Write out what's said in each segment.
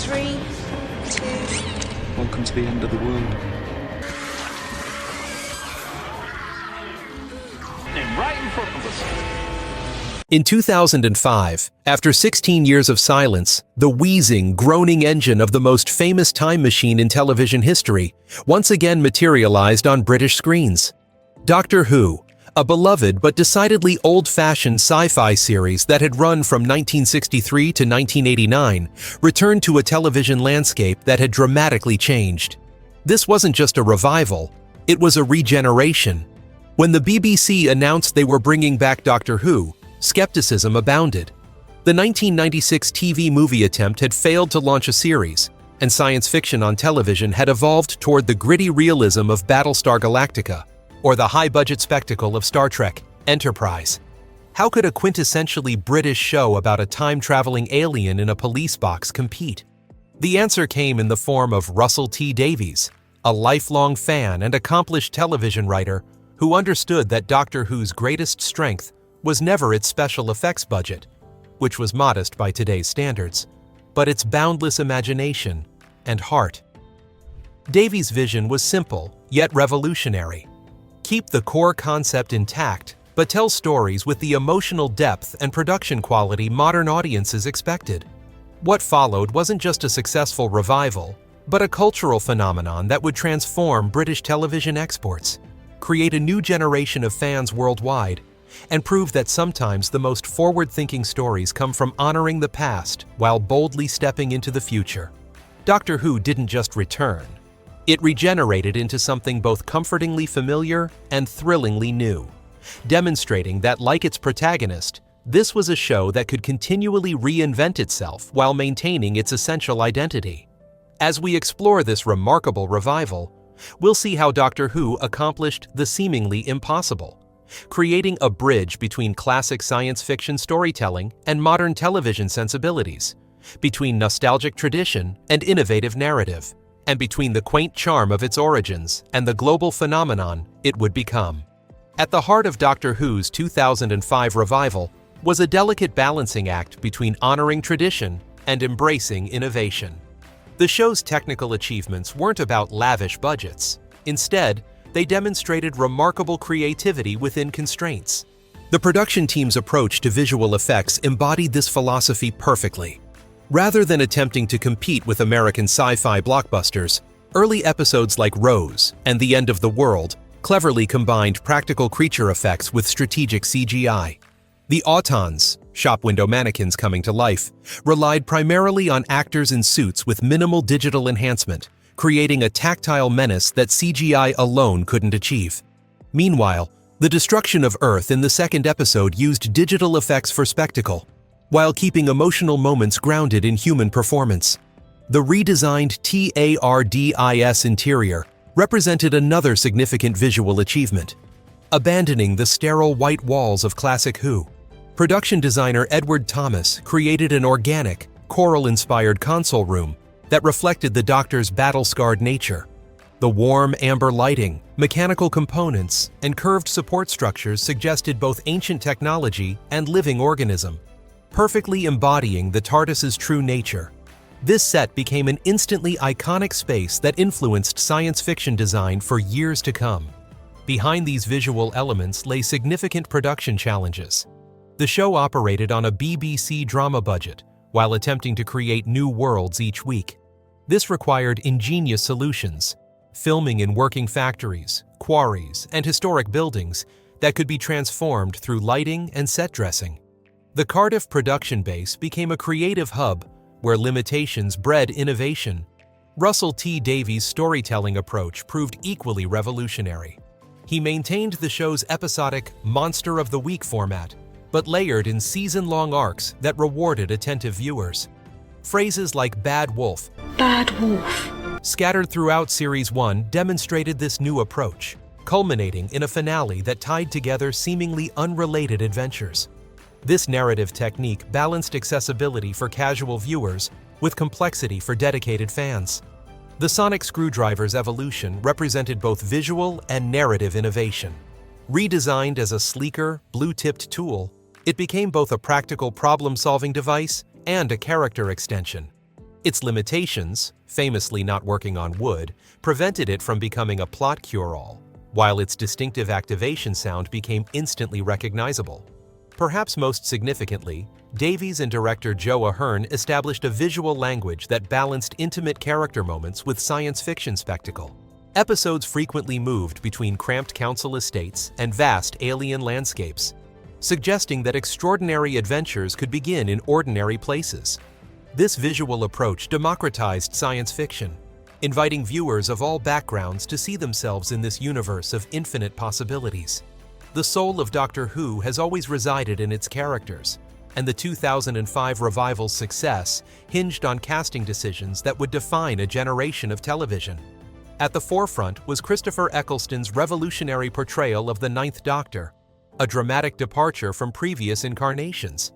3, 2. Welcome to the end of the world. And right in front of us. In 2005, after 16 years of silence, the wheezing, groaning engine of the most famous time machine in television history once again materialized on British screens. Doctor Who, a beloved but decidedly old-fashioned sci-fi series that had run from 1963 to 1989, returned to a television landscape that had dramatically changed. This wasn't just a revival, it was a regeneration. When the BBC announced they were bringing back Doctor Who, skepticism abounded. The 1996 TV movie attempt had failed to launch a series, and science fiction on television had evolved toward the gritty realism of Battlestar Galactica, or the high-budget spectacle of Star Trek, Enterprise. How could a quintessentially British show about a time-traveling alien in a police box compete? The answer came in the form of Russell T Davies, a lifelong fan and accomplished television writer who understood that Doctor Who's greatest strength was never its special effects budget, which was modest by today's standards, but its boundless imagination and heart. Davies' vision was simple, yet revolutionary. Keep the core concept intact, but tell stories with the emotional depth and production quality modern audiences expected. What followed wasn't just a successful revival, but a cultural phenomenon that would transform British television exports, create a new generation of fans worldwide, and prove that sometimes the most forward-thinking stories come from honoring the past while boldly stepping into the future. Doctor Who didn't just return. It regenerated into something both comfortingly familiar and thrillingly new, demonstrating that, like its protagonist, this was a show that could continually reinvent itself while maintaining its essential identity. As we explore this remarkable revival, we'll see how Doctor Who accomplished the seemingly impossible, creating a bridge between classic science fiction storytelling and modern television sensibilities, between nostalgic tradition and innovative narrative, and between the quaint charm of its origins and the global phenomenon it would become. At the heart of Doctor Who's 2005 revival was a delicate balancing act between honoring tradition and embracing innovation. The show's technical achievements weren't about lavish budgets. Instead, they demonstrated remarkable creativity within constraints. The production team's approach to visual effects embodied this philosophy perfectly. Rather than attempting to compete with American sci-fi blockbusters, early episodes like Rose and The End of the World cleverly combined practical creature effects with strategic CGI. The Autons, shop window mannequins coming to life, relied primarily on actors in suits with minimal digital enhancement, creating a tactile menace that CGI alone couldn't achieve. Meanwhile, the destruction of Earth in the second episode used digital effects for spectacle, while keeping emotional moments grounded in human performance. The redesigned TARDIS interior represented another significant visual achievement. Abandoning the sterile white walls of classic Who, production designer Edward Thomas created an organic, coral-inspired console room that reflected the Doctor's battle-scarred nature. The warm amber lighting, mechanical components, and curved support structures suggested both ancient technology and living organism, perfectly embodying the TARDIS's true nature. This set became an instantly iconic space that influenced science fiction design for years to come. Behind these visual elements lay significant production challenges. The show operated on a BBC drama budget while attempting to create new worlds each week. This required ingenious solutions, filming in working factories, quarries, and historic buildings that could be transformed through lighting and set dressing. The Cardiff production base became a creative hub where limitations bred innovation. Russell T Davies' storytelling approach proved equally revolutionary. He maintained the show's episodic Monster of the Week format, but layered in season-long arcs that rewarded attentive viewers. Phrases like Bad Wolf, scattered throughout Series 1 demonstrated this new approach, culminating in a finale that tied together seemingly unrelated adventures. This narrative technique balanced accessibility for casual viewers with complexity for dedicated fans. The sonic screwdriver's evolution represented both visual and narrative innovation. Redesigned as a sleeker, blue-tipped tool, it became both a practical problem-solving device and a character extension. Its limitations, famously not working on wood, prevented it from becoming a plot cure-all, while its distinctive activation sound became instantly recognizable. Perhaps most significantly, Davies and director Joe Ahern established a visual language that balanced intimate character moments with science fiction spectacle. Episodes frequently moved between cramped council estates and vast alien landscapes, suggesting that extraordinary adventures could begin in ordinary places. This visual approach democratized science fiction, inviting viewers of all backgrounds to see themselves in this universe of infinite possibilities. The soul of Doctor Who has always resided in its characters, and the 2005 revival's success hinged on casting decisions that would define a generation of television. At the forefront was Christopher Eccleston's revolutionary portrayal of the Ninth Doctor, a dramatic departure from previous incarnations.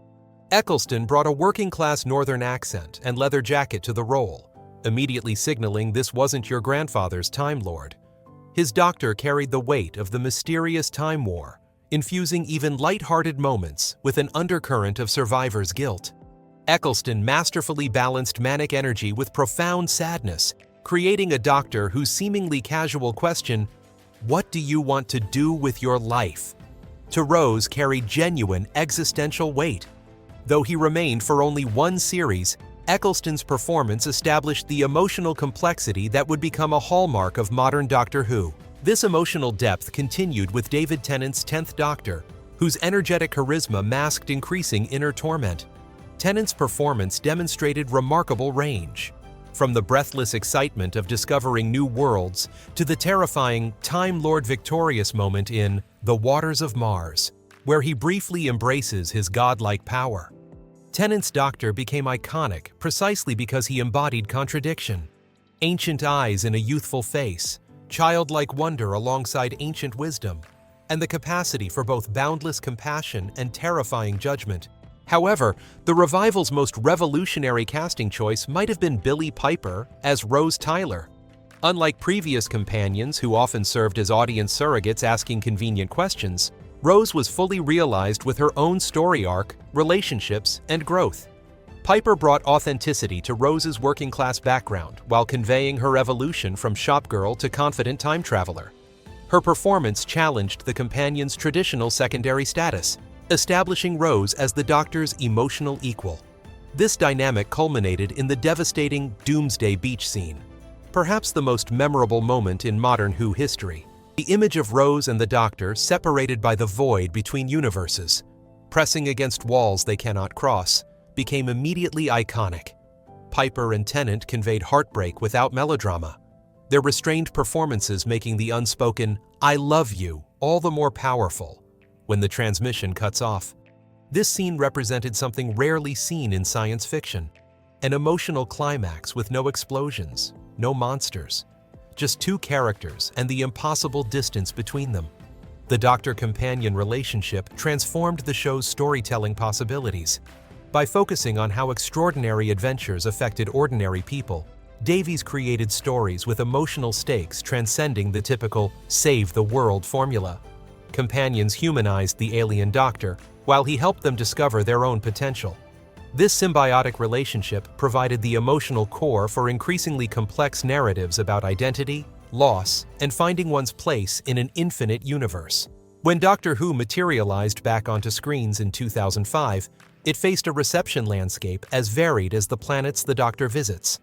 Eccleston brought a working-class northern accent and leather jacket to the role, immediately signaling this wasn't your grandfather's Time Lord. His Doctor carried the weight of the mysterious Time War, infusing even light-hearted moments with an undercurrent of survivor's guilt. Eccleston masterfully balanced manic energy with profound sadness, creating a Doctor whose seemingly casual question, "What do you want to do with your life?" to Rose carried genuine existential weight. Though he remained for only one series, Eccleston's performance established the emotional complexity that would become a hallmark of modern Doctor Who. This emotional depth continued with David Tennant's 10th Doctor, whose energetic charisma masked increasing inner torment. Tennant's performance demonstrated remarkable range. From the breathless excitement of discovering new worlds to the terrifying Time Lord victorious moment in The Waters of Mars, where he briefly embraces his godlike power. Tennant's Doctor became iconic precisely because he embodied contradiction. Ancient eyes in a youthful face, childlike wonder alongside ancient wisdom, and the capacity for both boundless compassion and terrifying judgment. However, the revival's most revolutionary casting choice might have been Billie Piper as Rose Tyler. Unlike previous companions who often served as audience surrogates asking convenient questions, Rose was fully realized with her own story arc, relationships, and growth. Piper brought authenticity to Rose's working-class background while conveying her evolution from shopgirl to confident time traveler. Her performance challenged the companion's traditional secondary status, establishing Rose as the Doctor's emotional equal. This dynamic culminated in the devastating Doomsday Beach scene, perhaps the most memorable moment in modern Who history. The image of Rose and the Doctor separated by the void between universes, pressing against walls they cannot cross, became immediately iconic. Piper and Tennant conveyed heartbreak without melodrama, their restrained performances making the unspoken "I love you" all the more powerful when the transmission cuts off. This scene represented something rarely seen in science fiction, an emotional climax with no explosions, no monsters, just two characters and the impossible distance between them. The Doctor-companion relationship transformed the show's storytelling possibilities. By focusing on how extraordinary adventures affected ordinary people, Davies created stories with emotional stakes transcending the typical save the world formula. Companions humanized the alien Doctor, while he helped them discover their own potential. This symbiotic relationship provided the emotional core for increasingly complex narratives about identity, loss, and finding one's place in an infinite universe. When Doctor Who materialized back onto screens in 2005, it faced a reception landscape as varied as the planets the Doctor visits.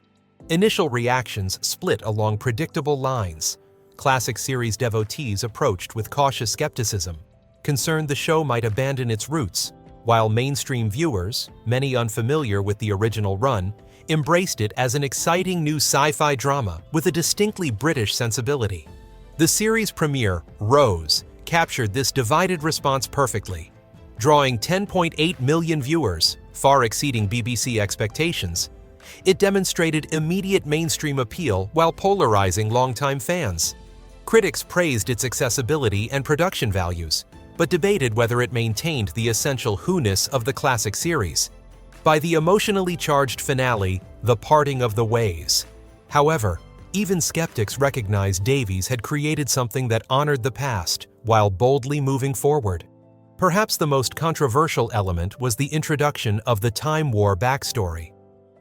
Initial reactions split along predictable lines. Classic series devotees approached with cautious skepticism, concerned the show might abandon its roots, while mainstream viewers, many unfamiliar with the original run, embraced it as an exciting new sci-fi drama with a distinctly British sensibility. The series premiere, Rose, captured this divided response perfectly. Drawing 10.8 million viewers, far exceeding BBC expectations, it demonstrated immediate mainstream appeal while polarizing longtime fans. Critics praised its accessibility and production values, but debated whether it maintained the essential Who-ness of the classic series. By the emotionally charged finale, The Parting of the Ways. However, even skeptics recognized Davies had created something that honored the past while boldly moving forward. Perhaps the most controversial element was the introduction of the Time War backstory.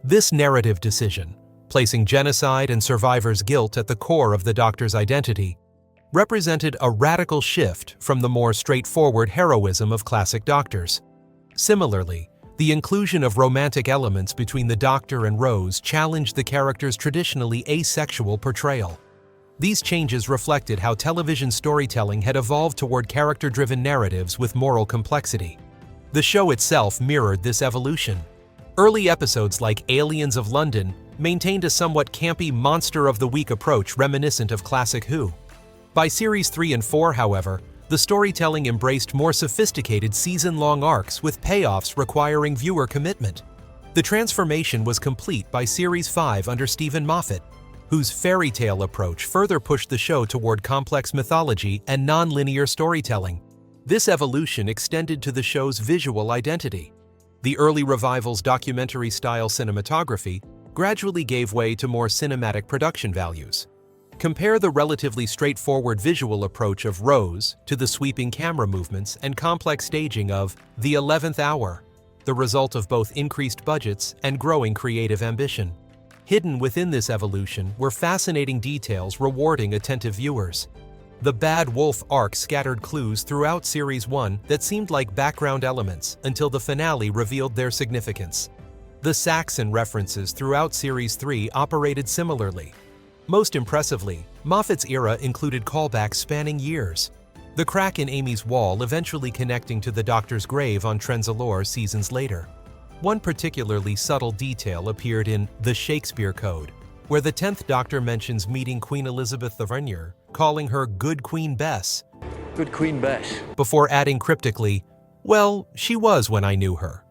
This narrative decision, placing genocide and survivors' guilt at the core of the Doctor's identity, represented a radical shift from the more straightforward heroism of classic Doctors. Similarly, the inclusion of romantic elements between the Doctor and Rose challenged the character's traditionally asexual portrayal. These changes reflected how television storytelling had evolved toward character-driven narratives with moral complexity. The show itself mirrored this evolution. Early episodes like Aliens of London maintained a somewhat campy Monster of the Week approach reminiscent of classic Who. By series 3 and 4, however, the storytelling embraced more sophisticated season-long arcs with payoffs requiring viewer commitment. The transformation was complete by Series 5 under Stephen Moffat, whose fairy tale approach further pushed the show toward complex mythology and non-linear storytelling. This evolution extended to the show's visual identity. The early revival's documentary-style cinematography gradually gave way to more cinematic production values. Compare the relatively straightforward visual approach of Rose to the sweeping camera movements and complex staging of The 11th Hour, the result of both increased budgets and growing creative ambition. Hidden within this evolution were fascinating details rewarding attentive viewers. The Bad Wolf arc scattered clues throughout Series 1 that seemed like background elements until the finale revealed their significance. The Saxon references throughout Series 3 operated similarly. Most impressively, Moffat's era included callbacks spanning years. The crack in Amy's wall eventually connecting to the Doctor's grave on Trenzalore seasons later. One particularly subtle detail appeared in The Shakespeare Code, where the 10th Doctor mentions meeting Queen Elizabeth I, calling her Good Queen Bess. Good Queen Bess. Before adding cryptically, "Well, she was when I knew her."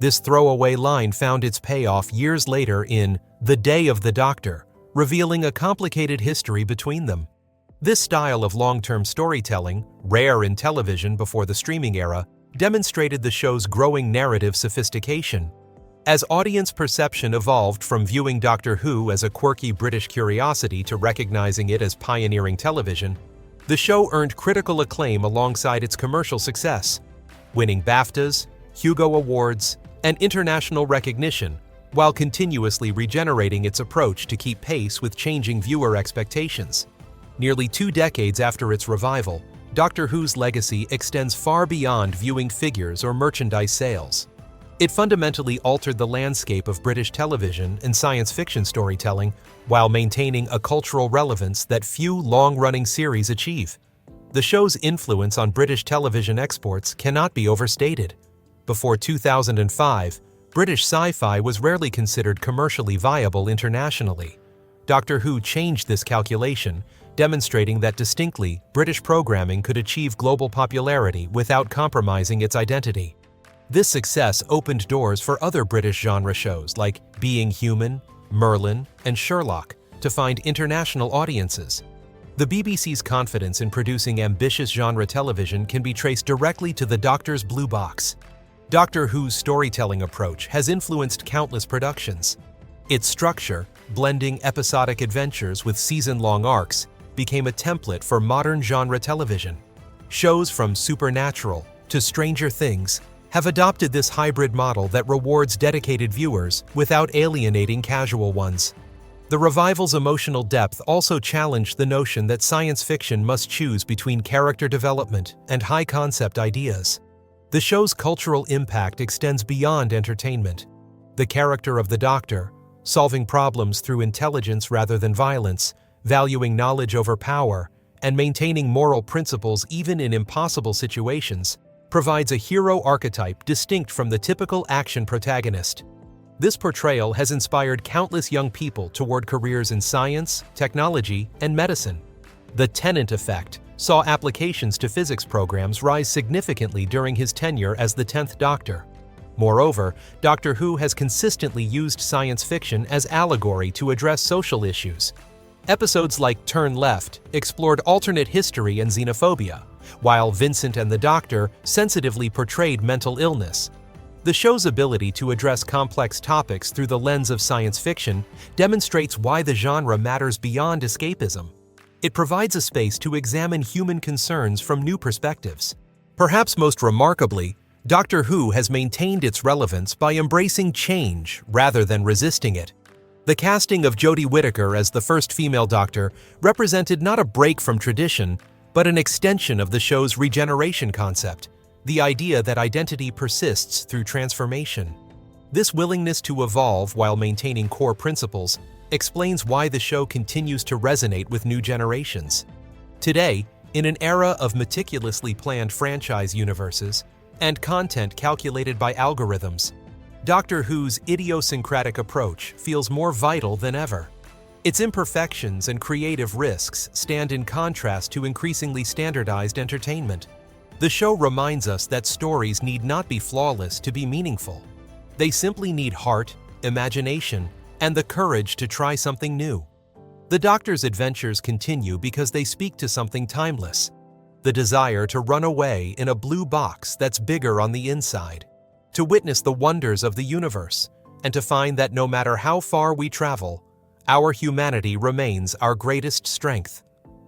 This throwaway line found its payoff years later in The Day of the Doctor, revealing a complicated history between them. This style of long-term storytelling, rare in television before the streaming era, demonstrated the show's growing narrative sophistication. As audience perception evolved from viewing Doctor Who as a quirky British curiosity to recognizing it as pioneering television, the show earned critical acclaim alongside its commercial success, winning BAFTAs, Hugo Awards, and international recognition, while continuously regenerating its approach to keep pace with changing viewer expectations. Nearly 2 decades after its revival, Doctor Who's legacy extends far beyond viewing figures or merchandise sales. It fundamentally altered the landscape of British television and science fiction storytelling while maintaining a cultural relevance that few long-running series achieve. The show's influence on British television exports cannot be overstated. Before 2005, British Sci-Fi was rarely considered commercially viable internationally. Doctor Who changed this calculation, demonstrating that distinctly British programming could achieve global popularity without compromising its identity. This success opened doors for other British genre shows like Being Human, Merlin, and Sherlock to find international audiences. The BBC's confidence in producing ambitious genre television can be traced directly to the Doctor's Blue Box. Doctor Who's storytelling approach has influenced countless productions. Its structure, blending episodic adventures with season-long arcs, became a template for modern genre television. Shows from Supernatural to Stranger Things have adopted this hybrid model that rewards dedicated viewers without alienating casual ones. The revival's emotional depth also challenged the notion that science fiction must choose between character development and high-concept ideas. The show's cultural impact extends beyond entertainment. The character of the Doctor, solving problems through intelligence rather than violence, valuing knowledge over power, and maintaining moral principles even in impossible situations, provides a hero archetype distinct from the typical action protagonist. This portrayal has inspired countless young people toward careers in science, technology, and medicine. The Tennant effect saw applications to physics programs rise significantly during his tenure as the 10th Doctor. Moreover, Doctor Who has consistently used science fiction as allegory to address social issues. Episodes like Turn Left explored alternate history and xenophobia, while Vincent and the Doctor sensitively portrayed mental illness. The show's ability to address complex topics through the lens of science fiction demonstrates why the genre matters beyond escapism. It provides a space to examine human concerns from new perspectives. Perhaps most remarkably, Doctor Who has maintained its relevance by embracing change rather than resisting it. The casting of Jodie Whittaker as the first female Doctor represented not a break from tradition, but an extension of the show's regeneration concept, the idea that identity persists through transformation. This willingness to evolve while maintaining core principles explains why the show continues to resonate with new generations. Today, in an era of meticulously planned franchise universes and content calculated by algorithms, Doctor Who's idiosyncratic approach feels more vital than ever. Its imperfections and creative risks stand in contrast to increasingly standardized entertainment. The show reminds us that stories need not be flawless to be meaningful. They simply need heart, imagination, and the courage to try something new. The Doctor's adventures continue because they speak to something timeless, the desire to run away in a blue box that's bigger on the inside, to witness the wonders of the universe, and to find that no matter how far we travel, our humanity remains our greatest strength.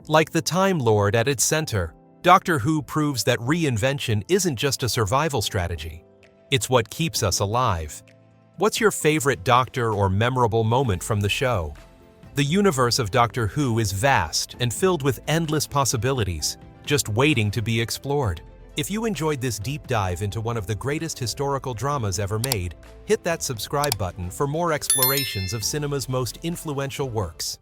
Like the Time Lord at its center, Doctor Who proves that reinvention isn't just a survival strategy. It's what keeps us alive. What's your favorite Doctor or memorable moment from the show? The universe of Doctor Who is vast and filled with endless possibilities, just waiting to be explored. If you enjoyed this deep dive into one of the greatest historical dramas ever made, hit that subscribe button for more explorations of cinema's most influential works.